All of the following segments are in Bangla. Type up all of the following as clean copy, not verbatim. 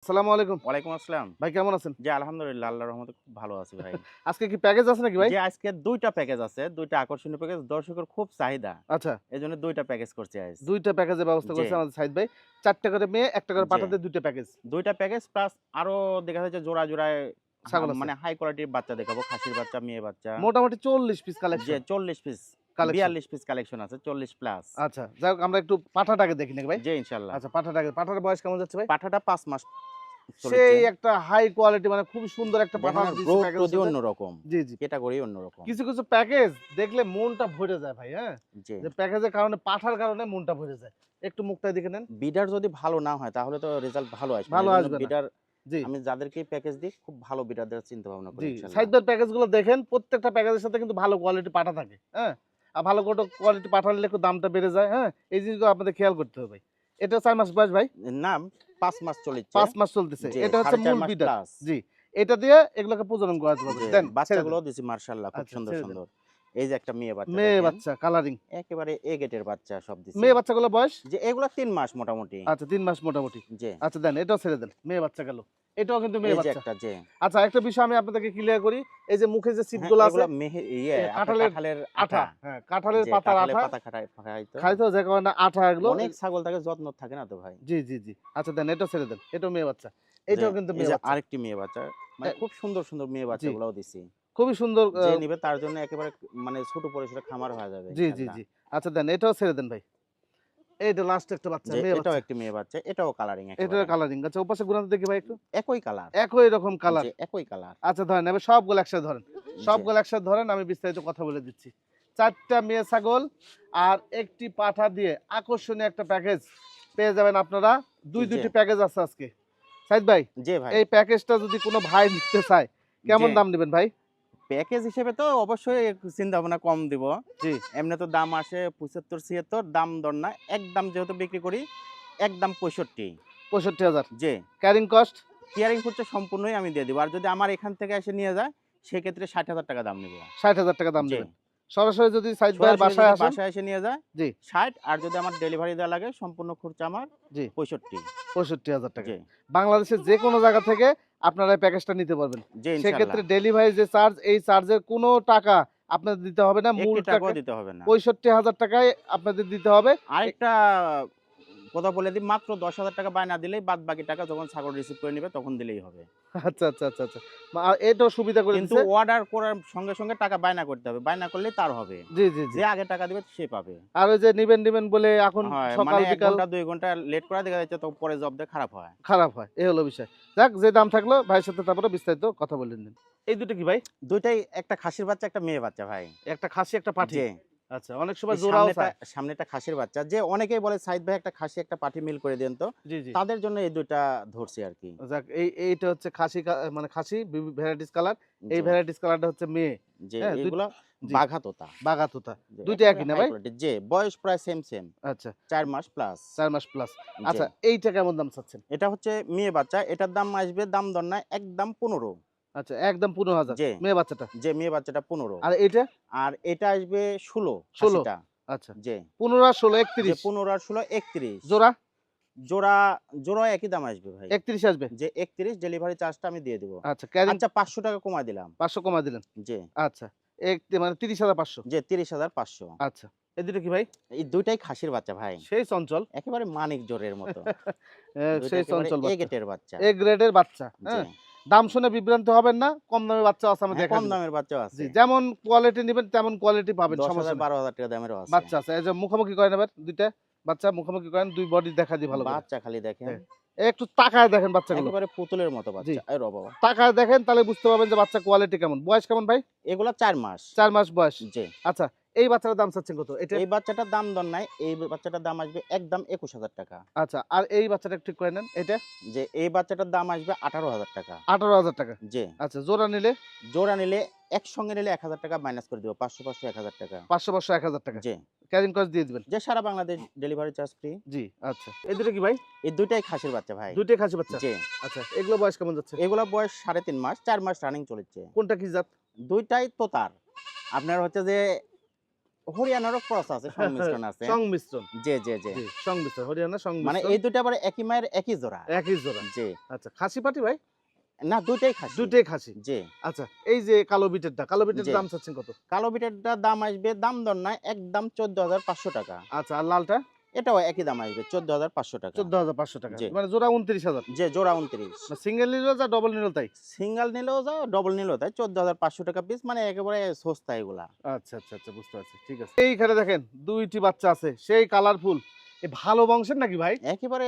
আসসালামু আলাইকুম। ওয়ালাইকুম আসসালাম। ভাই কেমন আছেন? জি, আলহামদুলিল্লাহ আল্লাহর রহমতে খুব ভালো আছি ভাই। আজকে কি প্যাকেজ আছে নাকি ভাই? জি, আজকে ২ টা প্যাকেজ আছে। ২ টা আকর্ষণীয় প্যাকেজ। দর্শকের খুব চাহিদা। আচ্ছা, এজন্য ২ টা প্যাকেজ করছি আজ। ২ টা প্যাকেজের ব্যবস্থা জি, করেছে আমাদের সাইদ ভাই। ৪ টা করে মেয়ে, ১ টা করে জি। পাঠাতে ২ টা প্যাকেজ। ২ টা প্যাকেজ প্লাস আরো দেখা যাচ্ছে জোড়ায় ছাগল আছে। মানে হাই কোয়ালিটির বাচ্চা দেখাবো। খাসির বাচ্চা, মেয়ে বাচ্চা। মোটামুটি ৪০ পিস যে collection. ৪০ piece, collection. ৪২ piece collection আছে। ৪০ প্লাস। আচ্ছা, যাই হোক আমরা একটু পাঠাটাকে দেখি নাকি ভাই? জি, ইনশাআল্লাহ। আচ্ছা, পাঠাটাকে পাঠার বয়স কেমন যাচ্ছে ভাই? পাঠাটা ৫ মাস চলেছে। সেই একটা হাই কোয়ালিটি মানে খুবই সুন্দর একটা পাঠা দেখেন আর দিয়েছে গ্রোথ প্যাকেজের টোদি সাথে। অন্যরকম। জি, জি। ক্যাটাগরি অন্যরকম। কিছু প্যাকেজ দেখলে মনটা ভরে যায় ভাই, হ্যাঁ? জি। যে প্যাকেজের কারণে পাঠার কারণে মনটা ভরে যায়। একটু মুখটা দেখে নেন। বিডার যদি ভালো না হয় তাহলে তো রেজাল্ট ভালো আসবে না। ভালো এজন্য আসবে না। বিডার জি। আমি যাদেরকেই প্যাকেজ দিই খুব ভালো বিডারদের চিন্তা ভাবনা করি জি, ইনশাআল্লাহ। সাইদ ভাইয়ের প্যাকেজগুলো দেখেন প্রত্যেকটা প্যাকেজের সাথে কিন্তু ভালো কোয়ালিটি পাঠা থাকে, হ্যাঁ? আর ভালো কোয়ালিটি পাঠা নিলে একটু দামটা বেড়ে যায়, হ্যাঁ? এই জিনিসগুলো আপনাদের খেয়াল করতে হবে ভাই। এটা ৪ মাস বয়স ভাই? না ৫ মাস চলেছে। ৫ মাস চলতেছে। জি, এটা হচ্ছে ৪.৫ মূল মাস বিডার। প্লাস। জি। এটা দিয়ে এগুলোকে প্রজনন করাতে পারবেন। জি, দেন, ছেড়ে দেন। বাচ্চাগুলোও দিছি মাশাআল্লাহ খুব আচ্ছা, সুন্দর, ছেড়ে দেন। সুন্দর। এই যে একটা মেয়ে বাচ্চা মেয়ে দেখেন। বাচ্চা কালারিং। একেবারে এ গেটের বাচ্চা সব দিছি। মেয়ে বাচ্চাগুলো বয়স? যে এগুলা ৩ মাস মোটামুটি। আচ্ছা ৩ মাস মোটামুটি। জি, আচ্ছা দেন, এটাও ছেড়ে দেন। মেয়ে বাচ্চা গেল। এটাও কিন্তু মেয়ে এই যে বাচ্চা। একটা জি। আচ্ছা একটা বিষয় আমি আপনাদেরকে ক্লিয়ার করি। এই যে মুখে যে হ্যাঁ, সিটগুলো আছে, এগুলা আপনার কাঁঠালের কাঁঠালের আঠা, আঠা। হ্যাঁ, কাঁঠালের যে পাতার কাঁঠালের আঠা পাতা খায় তো। খাইতো যে কারণে আঠা এগুলো অনেক ছাগল থাকে যত্ন থাকে না তো ভাই। জি, জি, জি। আচ্ছা দেন এটাও ছেড়ে দেন। এটাও মেয়ে বাচ্চা। যে এটাও কিন্তু এই মেয়ে যে বাচ্চা। আরেকটি মেয়ে বাচ্চা এ মানে খুব সুন্দর, সুন্দর মেয়ে জি, বাচ্চাগুলাও দিছি। খুবই সুন্দর যে নিবে তার জন্য একেবারে মানে ছোট পরিসরে খামার হয়ে যাবে জি, জি, ইনশাআল্লাহ। জি। আচ্ছা দেন এটাও ছেড়ে দেন ভাই। এইটা লাস্ট একটা বাচ্চা, যে মেয়ে এটাও বাচ্চা। একটি মেয়ে বাচ্চা, এটাও কালারিং এটার একেবারে। কালারিং। আচ্ছা ওপাশে ঘুরাতে দেখি ভাই একটু। একই কালার। একই রকম কালার। যে একই কালার। আচ্ছা ধরেন এবার সবগুলো একসাথে ধরেন। যে সবগুলো একসাথে ধরেন আমি বিস্তারিত কথা বলে দিচ্ছি। ৪ টা মেয়ে ছাগল আর ১ টি পাঠা দিয়ে আকর্ষণীয় একটা প্যাকেজ পেয়ে যাবেন আপনারা। ২ যে টি প্যাকেজ আছে আজকে। সাইদ ভাই, যে ভাই। এই প্যাকেজটা যদি কোনো ভাই নিতে চায়, কেমন যে দাম নিবেন ভাই? প্যাকেজ হিসেবে তো অবশ্যই একটু চিন্তা ভাবনা কম দিব। জি, এমনি তো দাম আসে ৭৫-৭৬ দাম দর না। একদম যেহেতু বিক্রি করি, একদম ৬৫। ৬৫,০০০। যে ক্যারিং কস্ট কেয়ারিং খরচা সম্পূর্ণই আমি দিয়ে দিব। আর যদি আমার এখান থেকে এসে নিয়ে যায় সেক্ষেত্রে ৳৬০,০০০ দাম নিব। ৬০,০০০ দাম জি। দিবেন। সরাসরি যদি সাইদ ভাইয়ের সরাসরি বাসায় যদি আসেন বাসায় এসে নিয়ে যায় জি, ৬০ আর যদি আমার ডেলিভারি দেওয়া লাগে সম্পূর্ণ খরচা আমার জি, ৬৫। ৬৫,০০০ জি, বাংলাদেশের যে কোনো জায়গা থেকে আপনারা এই প্যাকেজটা নিতে পারবেন। জি সেক্ষেত্রে ইনশাআল্লাহ। ডেলিভারি যে চার্জ, এই চার্জের কোনো টাকা আপনাদের দিতে হবে না। মূল ১ টাকা টাকাও দিতে হবে না। ৬৫,০০০ আপনাদের দিতে হবে। এ আরেকটা কথা বলে দিই মাত্র ৳১০,০০০ বায়না দিলেই বাদবাকি টাকা যখন ছাগল রিসিভ করে নিবে তখন দিলেই হবে। আচ্ছা। এটাও সুবিধা করে কিন্তু দিছে। অর্ডার করার সঙ্গে, সঙ্গে টাকা বায়না করতে হবে। বায়না করলেই তার হবে। জি। যে আগে টাকা দিবে সে পাবে। আর ওই যে নিবেন বলে এখন হয় সকাল মানে ১ বিকাল ঘন্টা ২ ঘন্টা লেট করা দেখা যাচ্ছে তো পরে জব দিয়ে খারাপ হয়। খারাপ হয়। এই হলো বিষয়। যাক যে দাম থাকলো ভাইয়ের সাথে তারপরে বিস্তারিত কথা বলে নিন। এই দুটো কি ভাই? ২ টাই একটা খাসির বাচ্চা, একটা মেয়ে বাচ্চা ভাই। একটা খাসি একটা পাঠি। জি। আচ্ছা অনেক সময় এই জোড়াও চায়। সামনেটা খাসির বাচ্চা। যে অনেকেই বলে সাইদ ভাই একটা খাসি একটা পাঠি মিল করে দেন তো। জি। তাদের জন্য এই ২ টা ধরছি আরকি। যাক এইটা হচ্ছে মানে খাসি ভ্যারাইটিস কালার। এই জি, ভ্যারাইটিস কালারটা হচ্ছে মেয়ে। যে হ্যাঁ? এগুলা জি, বাঘা তোতা। বাঘা তোতা। যে ২ টা একেবারে একই না হাই ভাই? কোয়ালিটি। যে বয়স প্রায় সেম। আচ্ছা ৪ মাস প্লাস। ৪ মাস প্লাস। জি। আচ্ছা এইটা কেমন দাম চাচ্ছেন? এটা হচ্ছে মেয়ে বাচ্চা। এটার দাম আসবে দাম দর নাই একদম ১৫। আচ্ছা একদম ১৫,০০০ যে, মেয়ে বাচ্চাটা। যে মেয়ে বাচ্চাটা ১৫ আর এইটা? আর এটা আসবে ১৬ ১৬ খাসিটা। আচ্ছা। যে, ১৫ আর ১৬ যে ৩১ ১৫ আর ১৬ ৩১ জোড়া? জোড়া, জোড়া একই দাম আসবে ভাই। ৩১ আসবে? যে ৩১ ডেলিভারি চার্জটা আমি দিয়ে দিব। আচ্ছা ক্যারিং আচ্ছা ৳৫০০ কমায় দিলাম। ৫০০ কমায় দিলেন। জি, আচ্ছা। মানে ৩০,৫০০ যে ৩০,৫০০ আচ্ছা। এই দুটো কি ভাই? এই ২ টাই খাসির বাচ্চা ভাই। সেই চঞ্চল। একেবারে মানিক জোড়ের মতো। ২ টা সেই একেবারে চঞ্চল এ বাচ্চা। গেটের বাচ্চা। এ গ্রেডের বাচ্চা, জি, হ্যাঁ? দাম শুনে বিভ্রান্ত হবেন না। কম দামের বাচ্চাও আছে আমি হ্যাঁ দেখায় কম দিব। দামের বাচ্চাও জি, আছে। যেমন কোয়ালিটি নিবেন তেমন কোয়ালিটি পাবেন, সমস্যা ৳১০,০০০ নাই। ৳১২,০০০ দামেরও আছে। বাচ্চা আছে। এই যে মুখামুখি করেন এবার ২ টা বাচ্চা মুখামুখি করেন, ২ বডি দেখা দিই ভালো করে। বাচ্চা খালি দেখেন। হ্যাঁ। একটু তাকায় দেখেন বাচ্চাগুলো। একেবারে পুতুলের মতো জি। বাচ্চা। এ র বাবা! তাকায় দেখেন তাহলে বুঝতে পারবেন যে বাচ্চার কোয়ালিটি কেমন। বয়স কেমন ভাই? এগুলা ৪ মাস। ৪ মাস বয়স। জি। আচ্ছা, এই বাচ্চাটার দাম চাচ্ছেন কত? এটা? এই বাচ্চাটার দাম দর নাই। এই বাচ্চাটার দাম আসবে একদম ৳২১,০০০ আচ্ছা, আর এই বাচ্চাটা ঠিক করে নেন। এটা? যে এই বাচ্চাটার দাম আসবে ৳১৮,০০০ ৳১৮,০০০ জি। আচ্ছা, জোড়া নিলে? জোড়া নিলে একসঙ্গে নিলে ৳১,০০০ মাইনাস করে দিব। ৫০০, ৳১,০০০ ৫০০, ১,০০০ জি। ক্যারিং কস্ট দিয়ে দিবেন। যে সারা বাংলাদেশ ডেলিভারি চার্জ ফ্রি। জি, আচ্ছা। এই দুটো কি ভাই? এই ২ টাই খাসির বাচ্চা ভাই। ২ টাই খাসি বাচ্চা? জি। আচ্ছা, এগুলো বয়স কেমন যাচ্ছে? এগুলা বয়স ৩.৫ মাস, ৪ মাস রানিং চলেছে। কোনটা কি জাত? ২ টাই তোতার। আপনার হচ্ছে যে হরিয়ানারও ক্রস আছে, সংমিশ্রণ আছে। সংমিশ্রণ, জি জি জি। জি সংমিশ্রণ, হরিয়ানা মানে সংমিশ্রণ, এই দুটো আবার একই মায়ের একই জোড়া। একই জোড়া। জি। আচ্ছা খাসি পাটি ভাই? না, দুইটাই খাসি। দুইটাই খাসি। জি আচ্ছা এই যে কালো বিটেরটা, কালো বিটের জি। দাম চাচ্ছেন কত? কালো বিটেরটার দাম আসবে, দাম দর নাই, একদম 14,500 টাকা। আচ্ছা আর লালটা? এটাও একই দাম আসবে, 14,500 টাকা। 14,500 টাকা, জি। মানে জোড়া 29,000। যে জোড়া 29। সিঙ্গেল নিলেও যা ডবল নিলেও তাই? সিঙ্গেল নিলেও যা, ডবল নিলেও তাই, 14,500 টাকা পিস, মানে একেবারে সস্তা এগুলা। আচ্ছা আচ্ছা আচ্ছা বুঝতে পারছি, ঠিক আছে। এইখানে দেখেন দুইটি বাচ্চা আছে, সেই কালারফুল। এ ভালো বংশের নাকি ভাই? একেবারে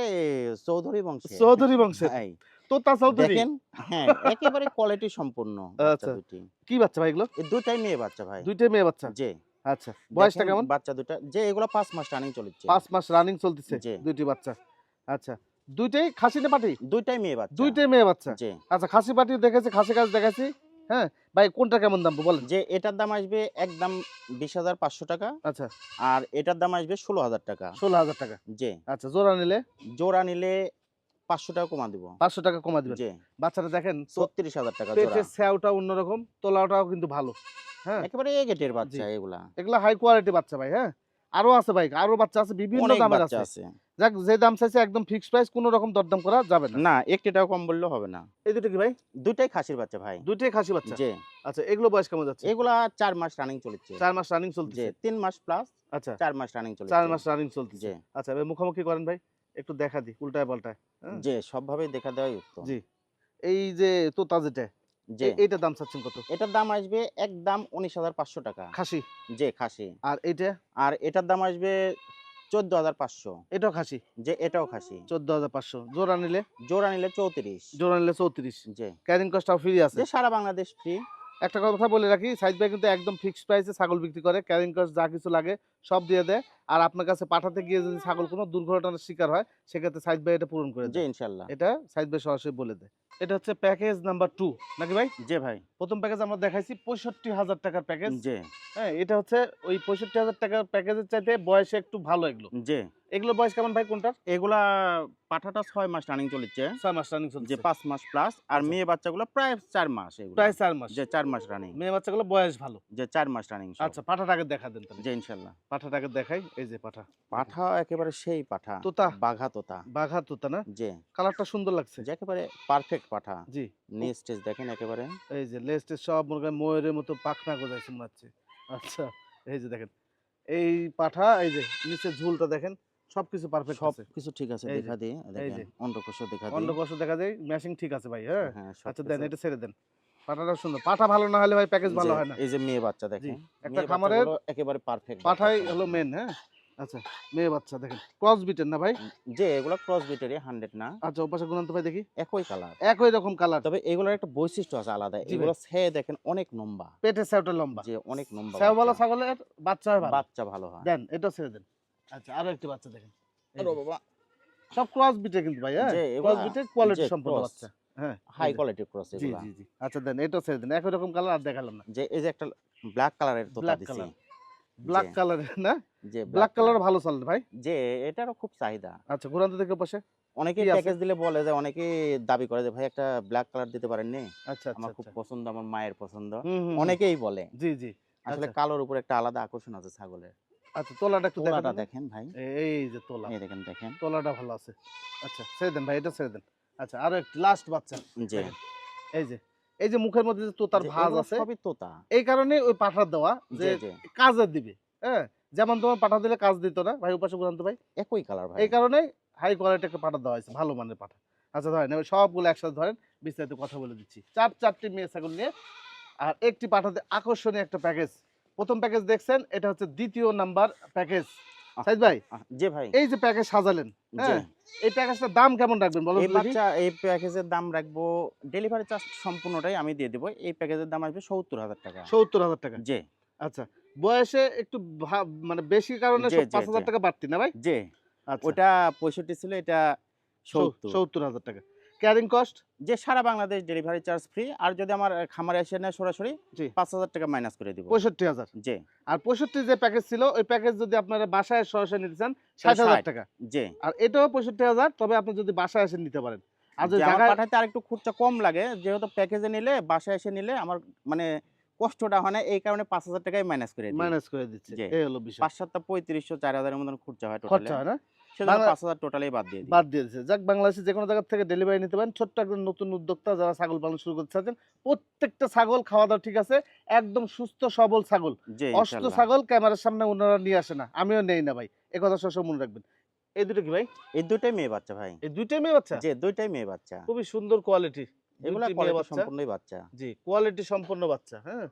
চৌধুরী বংশের। চৌধুরী বংশের, ভাই তোতা চৌধুরী। দেখেন, হ্যাঁ, একেবারে কোয়ালিটি সম্পূর্ণ বাচ্চা আচ্ছা। দুটি। কি বাচ্চা ভাই এগুলো? এই দুটাই মেয়ে বাচ্চা ভাই। দুইটাই মেয়ে বাচ্চা। জি। আচ্ছা বয়সটা দেখেন কেমন? বাচ্চা দুটা, যে এগুলো 5 মাস রানিং চলছে। 5 মাস রানিং চলতেছে জি। দুইটি বাচ্চা। আচ্ছা দুইটাই খাসি না পাটি? দুইটাই মেয়ে বাচ্চা। দুইটাই মেয়ে বাচ্চা। জি। আচ্ছা খাসি পাটি দেখেছি, খাসি কাজ দেখাচ্ছি। হ্যাঁ ভাই কোনটা কেমন দাম বলেন? যে এটার দাম আসবে একদম 20,500 টাকা, আচ্ছা আর এটার দাম আসবে 16,000 টাকা। 16,000 টাকা। জি। আচ্ছা জোড়া নিলে জোড়া নিলে 500 টাকা কমা দিব। 500 টাকা কমা দিবেন। জি। বাচ্চাটা দেখেন 36,000 টাকা জোড়া। পেটের স্যাওটা অন্যরকম, তোলাটাও কিন্তু ভালো। হ্যাঁ একেবারে এ গেটের বাচ্চা এগুলা। এগুলা হাই কোয়ালিটি বাচ্চা ভাই। হ্যাঁ আরো আছে ভাই, আরো বাচ্চা আছে, বিভিন্ন অনেক দামের বাচ্চা আছে। আছে। যাক যে দাম চাইছে একদম ফিক্সড প্রাইস, কোনো রকম দরদাম করা যাবে না। না, একটি টাকা কম বললেও হবে না। এই দুটো কি ভাই? দুইটাই খাসির বাচ্চা ভাই। দুইটাই খাসি বাচ্চা। জি। আচ্ছা এগুলো বয়স কেমন যাচ্ছে? এগুলা 4 মাস রানিং চলছে। 4 মাস রানিং জি, চলতেছে। 3 মাস প্লাস আচ্ছা 4 মাস রানিং চলছে। 4 মাস রানিং চলতেছে। জি। আচ্ছা এবার মুখোমুখি করেন ভাই, একটু দেখা দি উল্টায় পাল্টায়। হ্যাঁ? জি, সবভাবেই দেখা দেওয়াই উত্তম। জি এই যে তোতা যেটা, জি। এইটার দাম চাচ্ছেন কত? এটার দাম আসবে একদম 19,500 টাকা। খাসি? জি, খাসি। আর এইটা? আর এটার দাম আসবে 14,500। এটাও খাসি? যে এটাও খাসি। 14,500। জোড়া নিলে? জোড়া নিলে 34। জোড়া নিলে 34। জি। ক্যারিং কস্টটাও ফ্রি আছে? যে সারা বাংলাদেশ ফ্রি। একটা কথা বলে রাখি, সাইদ ভাই কিন্তু একদম ফিক্সড প্রাইসে ছাগল বিক্রি করে, ক্যারিং কস্ট যা কিছু লাগে সব দিয়ে দেয়। আর আপনার কাছে পাঠাতে গিয়ে যদি ছাগল কোনো দুর্ঘটনার শিকার হয়, সেক্ষেত্রে সাইদ ভাই এটা পূরণ করে জি, দেয়। ইনশাআল্লাহ। এটা সাইদ ভাই সরাসরি বলে দেয়। এটা হচ্ছে প্যাকেজ নাম্বার 2 নাকি ভাই? জি ভাই। প্রথম প্যাকেজ আমরা দেখাইছি 65,000 টাকার প্যাকেজ। জি। হ্যাঁ এটা হচ্ছে ওই 65,000 টাকার প্যাকেজের চাইতে বয়সে একটু ভালো এগুলো। জি। এগুলোর বয়স কেমন ভাই কোনটার? এগুলা পাঠাটা 6 মাস রানিং চলছে। 6 মাস রানিং যে চলছে। 5 মাস প্লাস, আর আচ্ছা। মেয়ে বাচ্চাগুলো প্রায় 4 মাস এগুলো। প্রায় 4 মাস। যে 4 মাস রানিং। মেয়ে বাচ্চাগুলো বয়স ভালো। যে 4 মাস রানিং সব। আচ্ছা পাঠাটাকে দেখা দেন তাহলে। জি, ইনশাআল্লাহ। পাঠাটাকে দেখাই, এই যে পাঠা। পাঠা একেবারে সেই পাঠা। তোতা? বাঘা তোতা। বাঘা তোতা না? জি। কালারটা সুন্দর লাগছে। যে একেবারে পারফেক্ট পাঠা। জি নিচ টেজ দেখেন একেবারে। এই যে লেজ টেজ সব মনে করেন ময়ূরের মতো পাখনা গজাইছে মনে হচ্ছে। আচ্ছা এই যে দেখেন এই পাঠা, এই যে নিচে ঝুলটা দেখেন, সবকিছু পারফেক্ট সব আছে। কিছু ঠিক আছে, এই যে, দেখা দিই এই দেখেন। যে। অন্ডকোষ দেখা দিই। অন্ডকোষ দেখা যায়, ম্যাচিং ঠিক আছে ভাই। হ্যাঁ হ্যাঁ, আচ্ছা সবকিছু। দেন এটা ছেড়ে দেন। পাঠাটা সুন্দর, পাঠা ভালো না হলে ভাই প্যাকেজ ভালো যে হয় না। এই যে মেয়ে বাচ্চা জি দেখেন। একটা মেয়ে খামারের বাচ্চাগুলো একেবারে পারফেক্ট। পাঠাই হলো মেন। হ্যাঁ আচ্ছা মেয়ে বাচ্চা দেখেন ক্রস বিটের না ভাই? যে এগুলো ক্রস বিটেরই 100 না। আচ্ছা ওপাশে গুণান্ত ভাই দেখি, একই কালার। একই রকম কালার, তবে এগুলোর একটা বৈশিষ্ট্য আছে আলাদা। জি ভাই। এগুলো ছেয়ে দেখেন অনেক লম্বা। পেটের স্যাওটা লম্বা। যে অনেক লম্বা। স্যাওওয়ালা বাচ্চা। ছাগলের বাচ্চা হয় ভালো। বাচ্চা ভালো হয়। দেন এটা ছেড়ে দেন। আচ্ছা আরো একটি বাচ্চা দেখেন, এই আরে যে। বাবা, সব ক্রস বিটে কিন্তু ভাই। হ্যাঁ যে ক্রস এগুলা বিটের কোয়ালিটি যে সম্পন্ন cross, বাচ্চা। হ্যাঁ হাই এই যে। কোয়ালিটির ক্রস জি এগুলা। জি জি আচ্ছা দেন এটা ছেড়ে দেন, একই রকম কালার আর দেখালাম না। যে এই যে একটা ব্ল্যাক কালারের তোতা ব্ল্যাক দিছি। কালার, ব্ল্যাক যে- কালারের না? যে ব্ল্যাক কালার ভালো চলে ভাই। যে এটারও খুব চাহিদা। আচ্ছা ঘুরান্ত থেকে পাশে অনেকেই কি আছে? প্যাকেজ দিলে বলে যে, অনেকেই দাবি করে যে ভাই একটা ব্ল্যাক কালার দিতে পারেননি। আচ্ছা আচ্ছা আমার খুব আচ্ছা। পছন্দ, আমার মায়ের পছন্দ। হুম, হুম, হুম। অনেকেই বলে। জি জি আসলে আচ্ছা। কালোর উপর একটা আলাদা আকর্ষণ আছে ছাগলের। আচ্ছা তোলাটা একটু তোলাটা দেখান। দেখেন ভাই। এই যে তোলা, এই দেখেন দেখেন। তোলাটা ভালো আছে। আচ্ছা ছেড়ে দেন ভাই, এটা ছেড়ে দেন। আচ্ছা আরো একটু লাস্ট বাচ্চা যে দেখেন। এই যে মুখের মধ্যে যে তোতার যে ভাঁজ এগুলো আছে, সবই তোতা। এই কারণে ওই পাঠার দেওয়া যে যে কাজে দিবে। হ্যাঁ যেমন তোমার পাঠা দিলে কাজ দিত না ভাই, উপাসে ঘুরান্ত ভাই। একই কালার ভাই। এই কারণে হাই কোয়ালিটি একটা পাঠা দেওয়া হয়েছে, ভালো মানের পাঠা। আচ্ছা ধরেন এবার সবগুলো একসাথে ধরেন, বিস্তারিত কথা বলে দিচ্ছি। চারটি মেয়ে ছাগল নিয়ে আর একটি পাঠাতে আকর্ষণীয় একটা প্যাকেজ। প্রথম প্যাকেজ দেখছেন, এটা হচ্ছে দ্বিতীয় নাম্বার প্যাকেজ। সাইদ ভাই যে ভাই এই যে প্যাকেজ সাজালেন, যে হ্যাঁ এই প্যাকেজটার দাম কেমন রাখবেন বলো এই তো দেখি? বাচ্চা এই প্যাকেজের দাম রাখবো, ডেলিভারি চার্জ সম্পূর্ণটাই আমি দিয়ে দেবো। এই প্যাকেজের দাম আসবে 70,000 টাকা। 70,000 টাকা। যে আচ্ছা বয়সে একটু মানে বেশি কারণে জি, জি, 5,000 জি। টাকা বাড়তি না ভাই? যে আচ্ছা ওটা 65 ছিল, এটা 70। 70,000 টাকা। Carrying cost? যে সারা বাংলাদেশ ডেলিভারি চার্জ ফ্রি। আর যদি আমার খামারে এসে নেয় সরাসরি, জি 5,000 টাকা মাইনাস করে দিব। 65,000। যে আর 65 যে প্যাকেজ ছিল, ওই প্যাকেজ যদি আপনারা বাসায় সরাসরি নিতে চান 60,000 60 টাকা। যে আর এটাও 65,000, তবে আপনি যদি বাসায় এসে নিতে পারেন। আর যদি যে আমার জায়গায় পাঠাতে আরেকটু খরচা কম লাগে, যেহেতু প্যাকেজে নিলে, বাসায় এসে নিলে আমার মানে কষ্টটা হয় না, এই কারণে 5,000 টাকায় মাইনাস করে দিই। মাইনাস করে দিচ্ছে, জি। এই হলো বিষয়। 5-7টা 3500 4000 এর মতন খরচা হয় টোটালে। খরচা হয় না? সেজন্য বাংলা 5,000 টোটালি বাদ দিয়ে দিই। বাদ দিয়ে দিচ্ছে। যাক, বাংলাদেশে যেকোনো জায়গা থেকে ডেলিভারি নিতে পারেন। ছোট্ট একজন নতুন উদ্যোক্তা যারা ছাগল পালন শুরু করতে চাচ্ছেন, প্রত্যেকটা ছাগল খাওয়া-দাওয়া ঠিক আছে। একদম সুস্থ সবল ছাগল। জি, অসুস্থ ইনশাআল্লাহ। ছাগল ক্যামেরার সামনে উনারা নিয়ে আসে না। আমিও নেই না ভাই। এ কথা সবসময় মনে রাখবেন। এই দুটো কি ভাই? এই 2টাই মেয়ে বাচ্চা ভাই। এই দুইটাই মেয়ে বাচ্চা? জি, 2টাই মেয়ে বাচ্চা। খুবই সুন্দর কোয়ালিটি। এগুলা ২টি মেয়ে কোয়ালিটি বাচ্চা। সম্পূর্ণই বাচ্চা। জি, কোয়ালিটি সম্পন্ন বাচ্চা। হ্যাঁ?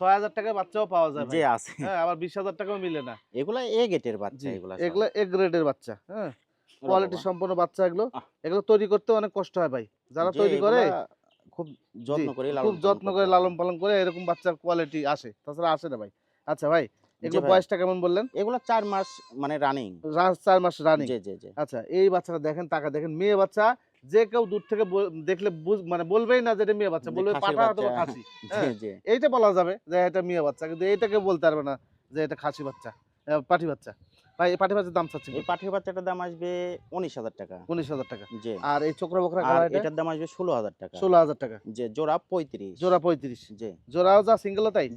৬,০০০ টাকায় বাচ্চাও পাওয়া যায় জি ভাই। আছে। হ্যাঁ, আবার ২০,০০০ টাকাও মিলে না। এগুলা এ গেটের বাচ্চা জি, এগুলা সব। এগুলা এ গ্রেডের বাচ্চা। হ্যাঁ? ওরে কোয়ালিটি বাবা! সম্পন্ন বাচ্চা এগুলো। আহ! এগুলো তৈরি করতে অনেক কষ্ট হয় ভাই। যারা জি, তৈরি করে এগুলা খুব জি, যত্ন করে খুব লালন পালন যত্ন করতে করে হয়। লালন পালন করে এরকম বাচ্চার কোয়ালিটি আসে। তাছাড়া আসে না ভাই। আচ্ছা ভাই, জি এগুলো ভাই। বয়সটা কেমন বললেন? এগুলা 4 মাস মানে রানিং। ৪ মাস রানিং। জি, জি, জি। আচ্ছা, এই বাচ্চাটা দেখেন, তাকা দেখেন, মেয়ে বাচ্চা। যে কেউ দূর থেকে দেখলে মানে বলবেই না যে এটা মেয়ে বাচ্চা, যে বলবে খাসির পাঠা বাচ্চা। অথবা খাসি। জি, হ্যাঁ? জি। এইটা বলা যাবে যে এটা মেয়ে বাচ্চা, কিন্তু এইটা কেউ বলতে পারবে না যে এটা খাসি বাচ্চা, পাঠি বাচ্চা। ভাই, এই পাঠি বাচ্চার দাম চাচ্ছেন এই কত? পাঠির বাচ্চাটার দাম আসবে ১৯,০০০ টাকা। ১৯,০০০ টাকা। জি। আর এই চোকরা বোকরা আর কালার এটা? এটার দাম আসবে ১৬,০০০ টাকা। ১৬,০০০ টাকা। যে জোড়া ৩৫। জোড়া ৩৫। জি। জোড়াও যা সিঙ্গেলও তাই?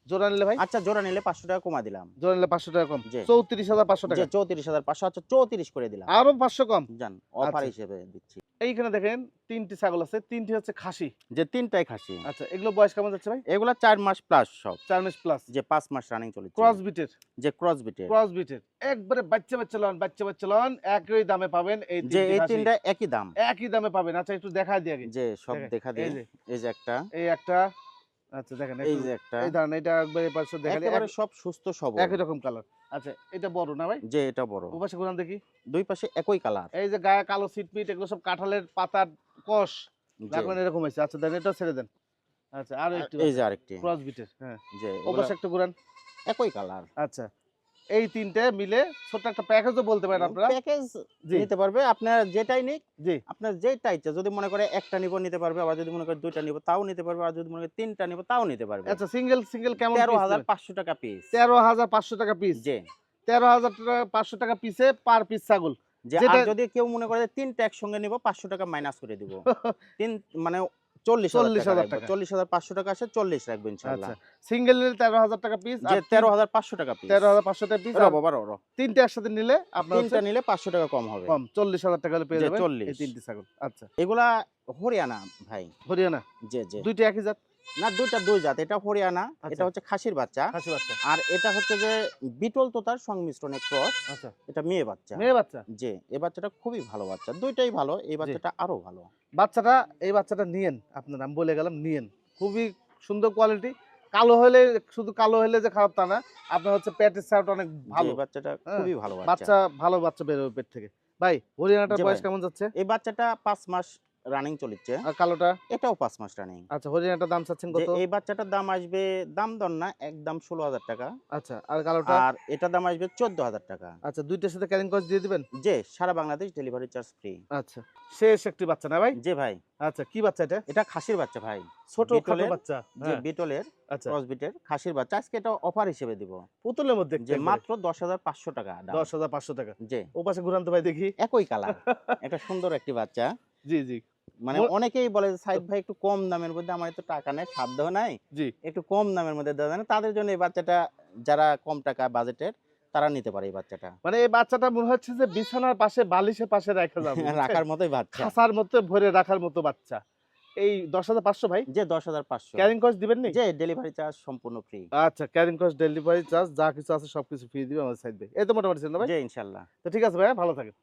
জোড়া নিলে ভাই? আচ্ছা, জোড়া নিলে ৫০০ টাকা কমা দিলাম। জোড়া নিলে ৫০০ টাকা কম। জি। ৩৪,৫০০ যে টাকা। ৩৪,৫০০, আচ্ছা ৩৪ করে দিলাম। আরো ৫০০ কম। যান, অফার আচ্ছা। হিসেবে দিচ্ছি। এইখানে দেখেন ৩টি ছাগল আছে। ৩টি হচ্ছে খাসি। যে ৩টাই খাসি। আচ্ছা, এগুলো বয়স কেমন যাচ্ছে ভাই? এগুলা ৪ মাস প্লাস সব। ৪ মাস প্লাস। যে ৫ মাস রানিং চলেছে। ক্রস বিটের। যে ক্রস বিটের। ক্রস বিটের। একবারে বাচ্চা লন, বাচ্চা লন। একই দামে পাবেন এই যে ৩টি এই খাসি। ৩টা একই দাম। একই দামে পাবেন। আচ্ছা, একটু দেখায় দিই আগে। যে সব দেখেন, দেখা এই দিই। যে, এই যে একটা, এই একটা। আচ্ছা দেখেন, এই একটু যে একটা। এই ধরেন, এটা একবার এই পাশে দেখা দিই। একেবারে সব সুস্থ সবল। একই রকম কালার। আচ্ছা, এটা বড় না ভাই? যে এটা বড়। ওপাশে ঘুরান দেখি। ২ পাশে একই কালার। এই যে গায়ে কালো সিটপিট, এগুলো সব কাঁঠালের পাতার কষ। যে রাখবেন এরকম হয়েছে। আচ্ছা দেন, এটাও ছেড়ে দেন। আচ্ছা, আরো একটু এই আছে। যে আরেকটি। ক্রস বিটের। হ্যাঁ। যে ওপাশে একটা ঘুরান। একই কালার। আচ্ছা, এই ৩টে মিলে ছোট্ট একটা প্যাকেজও বলতে পারেন আপনারা। প্যাকেজ জি, নিতে পারবে। আপনার যেটাই নিক, জি। আপনার যেটা ইচ্ছা। যদি মনে করে একটা নিব নিতে পারবে, আবার যদি মনে করে ২টা নিব তাও নিতে পারবে, আর যদি মনে করে ৩টা নিব তাও নিতে পারবে। আচ্ছা, সিঙ্গেল কেমন পিস দেবেন? ১৩,৫০০ টাকা পিস। ১৩,৫০০ টাকা পিস। জি। ১৩,৫০০ টাকা পিসে পার পিস ছাগল। যে আর যেটা যদি কেউ মনে করে ৩টা একসঙ্গে নিব ৫০০ টাকা মাইনাস করে দিব। ৩ মানে ৪০,০০০ টাকা ৪০,০০০ রাখবো। টাকা। ৪০,৫০০ টাকা আসে ৪০ রাখবো ইনশাআল্লাহ। আচ্ছা, সিঙ্গেল নিলে ১৩,০০০ টাকা পিস। যে আর ১৩,৫০০ টাকা পিস। ১৩,৫০০ টাকা পিস। আর বাবা র ৩টে একসাথে নিলে আপনার ৩টা নিলে ৫০০ টাকা কম হবে। কম ৪০,০০০ টাকা হলে পেয়ে যে যাবেন ৪০। এই ৩টি ছাগল। আচ্ছা, এগুলা হরিয়ানা ভাই। হরিয়ানা। জি, জি। ২টি একই জাত? না, ২টা ২ জাত। এটা হরিয়ানা, আচ্ছা। এটা হচ্ছে খাসির বাচ্চা। খাসি বাচ্চা। আর এটা হচ্ছে যে বিটল তোতার সংমিশ্রণে ক্রস। আচ্ছা, এটা মেয়ে বাচ্চা। মেয়ে বাচ্চা। জি, এই বাচ্চাটা খুবই ভালো বাচ্চা। ২টাই ভালো, এই জি। বাচ্চাটা আরো ভালো। এই বাচ্চাটা নিয়েন আপনারা, আমি বলে গেলাম নিয়েন। খুবই সুন্দর কোয়ালিটি। কালো হলে, শুধু কালো হলে যে খারাপ তা না। আপনার হচ্ছে পেটের সাইড অনেক জি, ভালো। এই বাচ্চাটা হ্যাঁ, খুবই ভালো বাচ্চা। বাচ্চা ভালো বাচ্চা বের হবে পেট থেকে। ভাই, হরিয়ানাটার জি বয়স ভাই। কেমন যাচ্ছে? এই বাচ্চাটা ৫ মাস রানিং চলেছে। আর কালোটা? এটাও ৫ মাস রানিং। আচ্ছা, হরিয়ানাটার দাম চাচ্ছেন যে কত? এই বাচ্চাটার দাম আসবে, দাম দর না, একদম ১৬,০০০ টাকা। আচ্ছা, আর কালোটা? আর এটার দাম আসবে ১৪,০০০ টাকা। আচ্ছা, দুইটার সাথে ক্যারিং কস্ট দিয়ে দিবেন? যে সারা বাংলাদেশ ডেলিভারি চার্জ ফ্রি। আচ্ছা, শেষ একটি বাচ্চা না ভাই? জি ভাই। আচ্ছা, কি বাচ্চা এটা? এটা খাসির বাচ্চা ভাই। ছোট খাটো বিটলের, বাচ্চা। যে হ্যাঁ, বিটলের আচ্ছা। ক্রস বিটের খাসির বাচ্চা। আজকে এটা অফার হিসেবে দিব। পুতুলের মধ্যে যে মাত্র ১০,৫০০ টাকা দাম। ১০,৫০০ টাকা। জি। ওপাশে ঘুরান তো ভাই দেখি। একই কালার। এটা সুন্দর একটি বাচ্চা। জি, জি, মানে অনেকেই বলে যে সাইদ ভাই একটু কম দামের মধ্যে, আমার তো টাকা নাই, সাধ্য নাই, জি। একটু কম দামের মধ্যে দেওয়া যায় না। তাদের জন্য এই বাচ্চাটা, যারা কম টাকা বাজেটের, তারা নিতে পারে এই বাচ্চাটা। মানে এই বাচ্চাটা মনে হচ্ছে যে বিছানার পাশে, বালিশের পাশে রাখা যাবে। রাখার মতোই বাচ্চা। খাঁচার মধ্যে ভরে রাখার মতো বাচ্চা। এই ১০,৫০০ ভাই? যে ১০,৫০০। ক্যারিং কস্ট দিবেন নি? যে ডেলিভারি চার্জ সম্পূর্ণ ফ্রি। আচ্ছা, ক্যারিং কস্ট, ডেলিভারি চার্জ যা কিছু আছে সবকিছু ফ্রি দিবে আমাদের সাইড ভাই। এই তো মোটামুটি ছিল না ভাই? জি, ইনশাআল্লাহ। তো ঠিক আছে ভাই, ভালো থাকেন।